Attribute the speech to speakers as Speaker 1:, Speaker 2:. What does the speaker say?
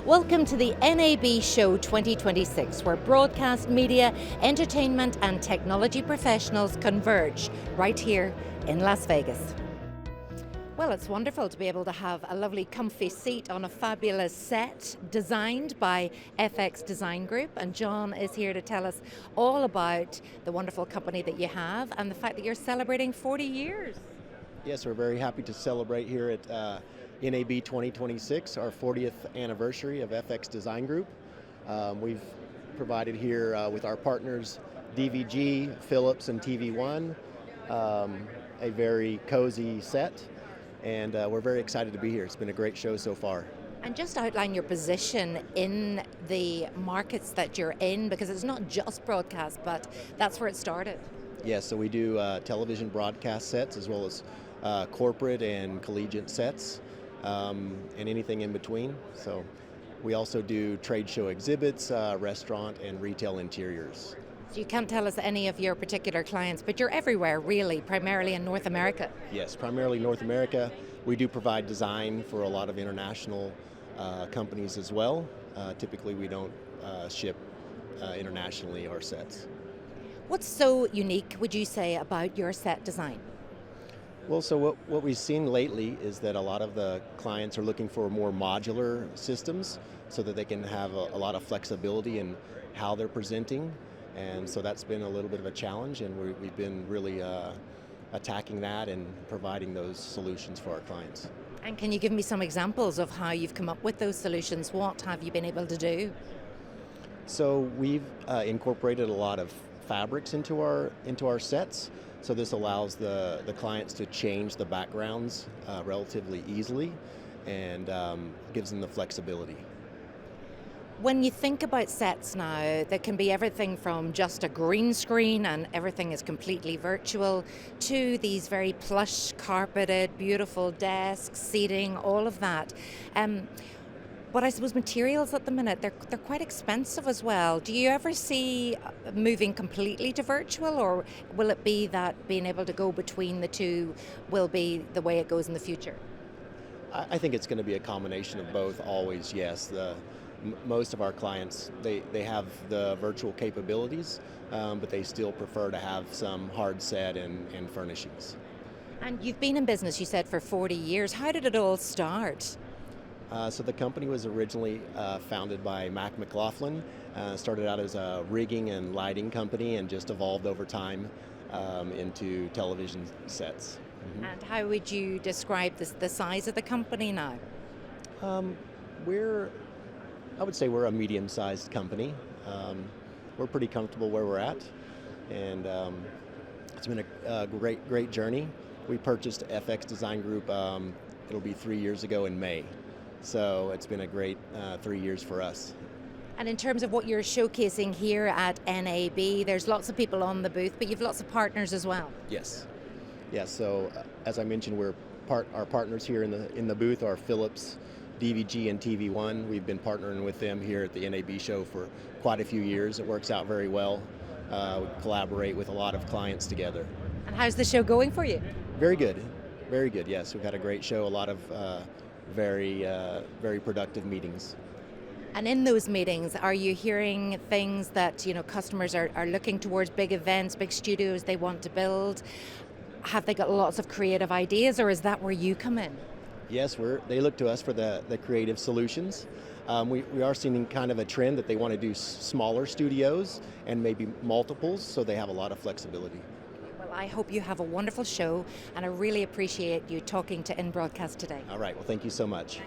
Speaker 1: Welcome to the NAB Show 2026, where broadcast, media, entertainment and technology professionals converge right here in Las Vegas. Well, it's wonderful to be able to have a lovely comfy seat on a fabulous set designed by FX Design Group, and John is here to tell us all about the wonderful company that you have and the fact that you're celebrating 40 years.
Speaker 2: Yes, we're very happy to celebrate here at NAB 2026, our 40th anniversary of FX Design Group. We've provided here with our partners DVG, Philips, and TV1 a very cozy set, and we're very excited to be here. It's been a great show so far.
Speaker 1: And just outline your position in the markets that you're in, because it's not just broadcast, but that's where it started.
Speaker 2: Yes, so we do television broadcast sets as well as corporate and collegiate sets. And anything in between. So we also do trade show exhibits, restaurant and retail interiors.
Speaker 1: So you can't tell us any of your particular clients, but you're everywhere really, primarily in North America.
Speaker 2: Yes, primarily North America. We do provide design for a lot of international companies as well. Typically we don't ship internationally our sets.
Speaker 1: What's so unique, would you say, about your set design?
Speaker 2: Well, so what we've seen lately is that a lot of the clients are looking for more modular systems so that they can have a lot of flexibility in how they're presenting. And so that's been a little bit of a challenge, and we've been really attacking that and providing those solutions for our clients.
Speaker 1: And can you give me some examples of how you've come up with those solutions? What have you been able to do?
Speaker 2: So we've incorporated a lot of fabrics into our sets. So this allows the clients to change the backgrounds relatively easily, and gives them the flexibility.
Speaker 1: When you think about sets now, there can be everything from just a green screen and everything is completely virtual to these very plush, carpeted, beautiful desks, seating, all of that. But I suppose materials at the minute, they're quite expensive as well. Do you ever see moving completely to virtual, or will it be that being able to go between the two will be the way it goes in the future?
Speaker 2: I think it's going to be a combination of both, always, yes. Most of our clients, they have the virtual capabilities, but they still prefer to have some hard set and furnishings.
Speaker 1: And you've been in business, you said, for 40 years. How did it all start?
Speaker 2: So the company was originally founded by Mac McLaughlin. Started out as a rigging and lighting company and just evolved over time into television sets. Mm-hmm.
Speaker 1: And how would you describe the size of the company now?
Speaker 2: I would say we're a medium-sized company. We're pretty comfortable where we're at, and it's been a great journey. We purchased FX Design Group, it'll be 3 years ago in May. So it's been a great 3 years for us.
Speaker 1: And in terms of what you're showcasing here at NAB, there's lots of people on the booth, but you've lots of partners as well.
Speaker 2: Yes. So as I mentioned, our partners here in the booth are Philips, DVG, and TV1. We've been partnering with them here at the NAB show for quite a few years. It works out very well. We collaborate with a lot of clients together.
Speaker 1: And how's the show going for you?
Speaker 2: Very good. Yes, we've had a great show. A lot of very productive meetings.
Speaker 1: And in those meetings, are you hearing things that customers are looking towards, big events, big studios they want to build? Have they got lots of creative ideas, or is that where you come in?
Speaker 2: Yes, they look to us for the creative solutions. We are seeing kind of a trend that they want to do smaller studios and maybe multiples, so they have a lot of flexibility.
Speaker 1: Well, I hope you have a wonderful show, and I really appreciate you talking to InBroadcast today.
Speaker 2: All right, well, thank you so much.